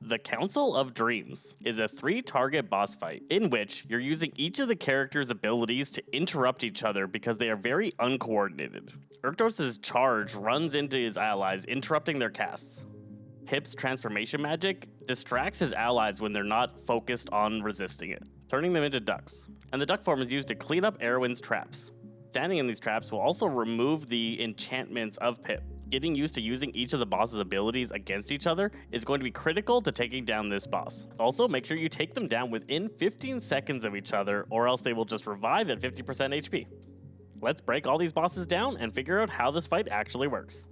The Council of Dreams is a 3-target boss fight in which you're using each of the characters' abilities to interrupt each other because they are very uncoordinated. Urctos' charge runs into his allies, interrupting their casts. Pip's transformation magic distracts his allies when they're not focused on resisting it, turning them into ducks. And the duck form is used to clean up Aerwynn's traps. Standing in these traps will also remove the enchantments of Pip. Getting used to using each of the boss's abilities against each other is going to be critical to taking down this boss. Also, make sure you take them down within 15 seconds of each other, or else they will just revive at 50% HP. Let's break all these bosses down and figure out how this fight actually works.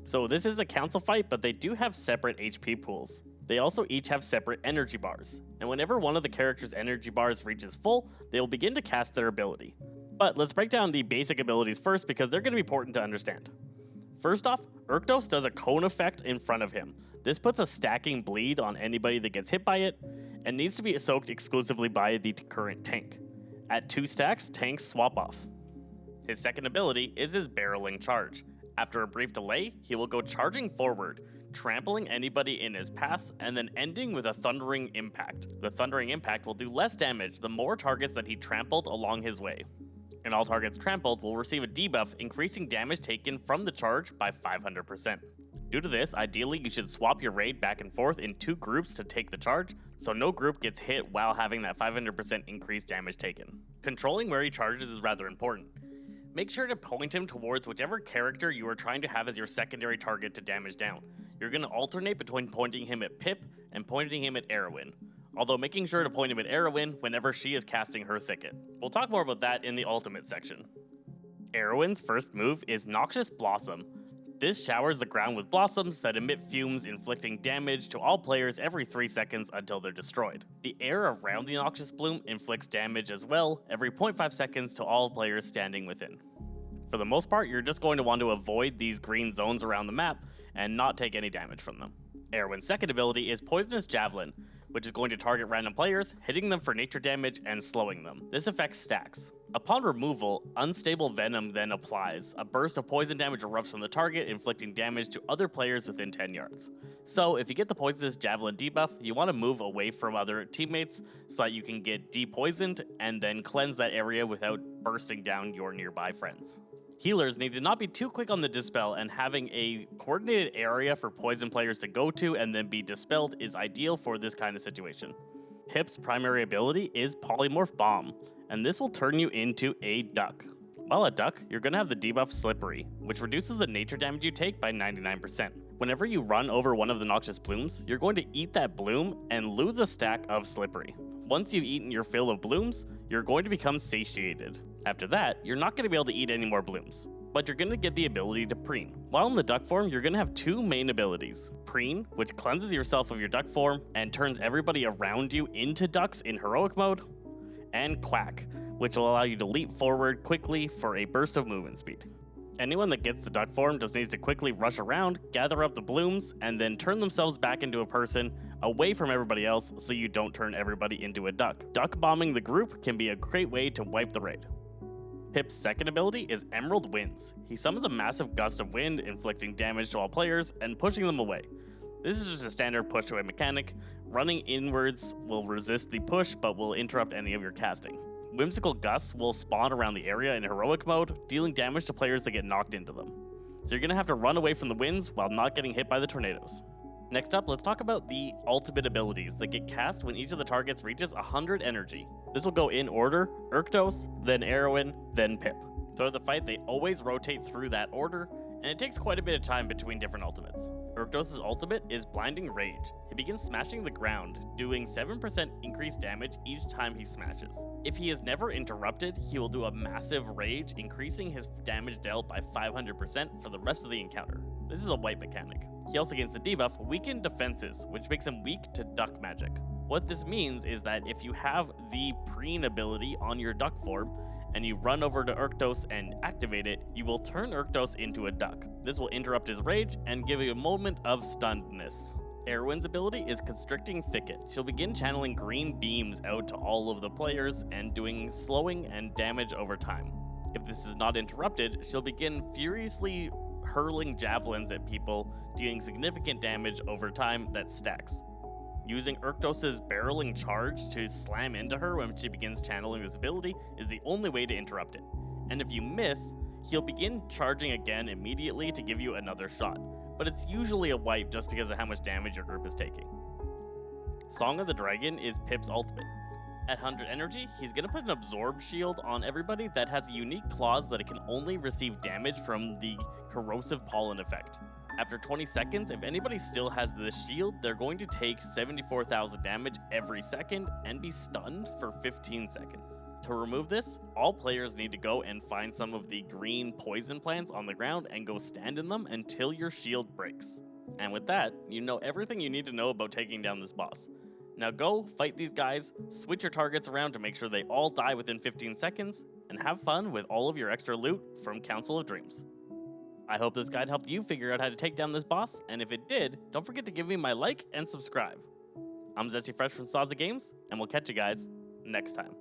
So this is a council fight, but they do have separate HP pools. They also each have separate energy bars, and whenever one of the characters' energy bars reaches full, they will begin to cast their ability. But let's break down the basic abilities first because they're going to be important to understand. First off, Urctos does a cone effect in front of him. This puts a stacking bleed on anybody that gets hit by it, and needs to be soaked exclusively by the current tank. At 2 stacks, tanks swap off. His second ability is his barreling charge. After a brief delay, he will go charging forward, trampling anybody in his path, and then ending with a thundering impact. The thundering impact will do less damage the more targets that he trampled along his way. And all targets trampled will receive a debuff, increasing damage taken from the charge by 500%. Due to this, ideally you should swap your raid back and forth in 2 groups to take the charge, so no group gets hit while having that 500% increased damage taken. Controlling where he charges is rather important. Make sure to point him towards whichever character you are trying to have as your secondary target to damage down. You're going to alternate between pointing him at Pip and pointing him at Aerwynn, although making sure to point him at Aerwynn whenever she is casting her thicket. We'll talk more about that in the ultimate section. Aerwynn's first move is Noxious Blossom. This showers the ground with blossoms that emit fumes, inflicting damage to all players every 3 seconds until they're destroyed. The air around the Noxious Bloom inflicts damage as well every 0.5 seconds to all players standing within. For the most part, you're just going to want to avoid these green zones around the map and not take any damage from them. Aerwynn's second ability is Poisonous Javelin, which is going to target random players, hitting them for nature damage and slowing them. This affects stacks. Upon removal, Unstable Venom then applies. A burst of poison damage erupts from the target, inflicting damage to other players within 10 yards. So if you get the Poisonous Javelin debuff, you want to move away from other teammates so that you can get depoisoned and then cleanse that area without bursting down your nearby friends. Healers need to not be too quick on the dispel, and having a coordinated area for poison players to go to and then be dispelled is ideal for this kind of situation. Pip's primary ability is Polymorph Bomb, and this will turn you into a duck. While a duck, you're going to have the debuff Slippery, which reduces the nature damage you take by 99%. Whenever you run over one of the Noxious Blooms, you're going to eat that bloom and lose a stack of Slippery. Once you've eaten your fill of blooms, you're going to become satiated. After that, you're not going to be able to eat any more blooms, but you're going to get the ability to preen. While in the duck form, you're going to have 2 main abilities. Preen, which cleanses yourself of your duck form and turns everybody around you into ducks in heroic mode, and Quack, which will allow you to leap forward quickly for a burst of movement speed. Anyone that gets the duck form just needs to quickly rush around, gather up the blooms, and then turn themselves back into a person away from everybody else so you don't turn everybody into a duck. Duck bombing the group can be a great way to wipe the raid. Pip's second ability is Emerald Winds. He summons a massive gust of wind, inflicting damage to all players and pushing them away. This is just a standard push away mechanic. Running inwards will resist the push but will interrupt any of your casting. Whimsical gusts will spawn around the area in heroic mode, dealing damage to players that get knocked into them. So you're going to have to run away from the winds while not getting hit by the tornadoes. Next up, let's talk about the ultimate abilities that get cast when each of the targets reaches 100 energy. This will go in order: Urctos, then Aerwynn, then Pip. Throughout the fight, they always rotate through that order, and it takes quite a bit of time between different ultimates. Urctos' ultimate is Blinding Rage. He begins smashing the ground, doing 7% increased damage each time he smashes. If he is never interrupted, he will do a massive rage, increasing his damage dealt by 500% for the rest of the encounter. This is a wipe mechanic. He also gains the debuff Weakened Defenses, which makes him weak to duck magic. What this means is that if you have the preen ability on your duck form, and you run over to Urctos and activate it, you will turn Urctos into a duck. This will interrupt his rage and give you a moment of stunnedness. Aerwynn's ability is Constricting Thicket. She'll begin channeling green beams out to all of the players and doing slowing and damage over time. If this is not interrupted, she'll begin furiously hurling javelins at people, dealing significant damage over time that stacks. Using Urctos' barreling charge to slam into her when she begins channeling this ability is the only way to interrupt it. And if you miss, he'll begin charging again immediately to give you another shot, but it's usually a wipe just because of how much damage your group is taking. Song of the Dragon is Pip's ultimate. At 100 energy, he's going to put an absorb shield on everybody that has a unique clause that it can only receive damage from the corrosive pollen effect. After 20 seconds, if anybody still has this shield, they're going to take 74,000 damage every second and be stunned for 15 seconds. To remove this, all players need to go and find some of the green poison plants on the ground and go stand in them until your shield breaks. And with that, you know everything you need to know about taking down this boss. Now go, fight these guys, switch your targets around to make sure they all die within 15 seconds, and have fun with all of your extra loot from Council of Dreams. I hope this guide helped you figure out how to take down this boss, and if it did, don't forget to give me my like and subscribe. I'm Zesty Phresh from Saza Games, and we'll catch you guys next time.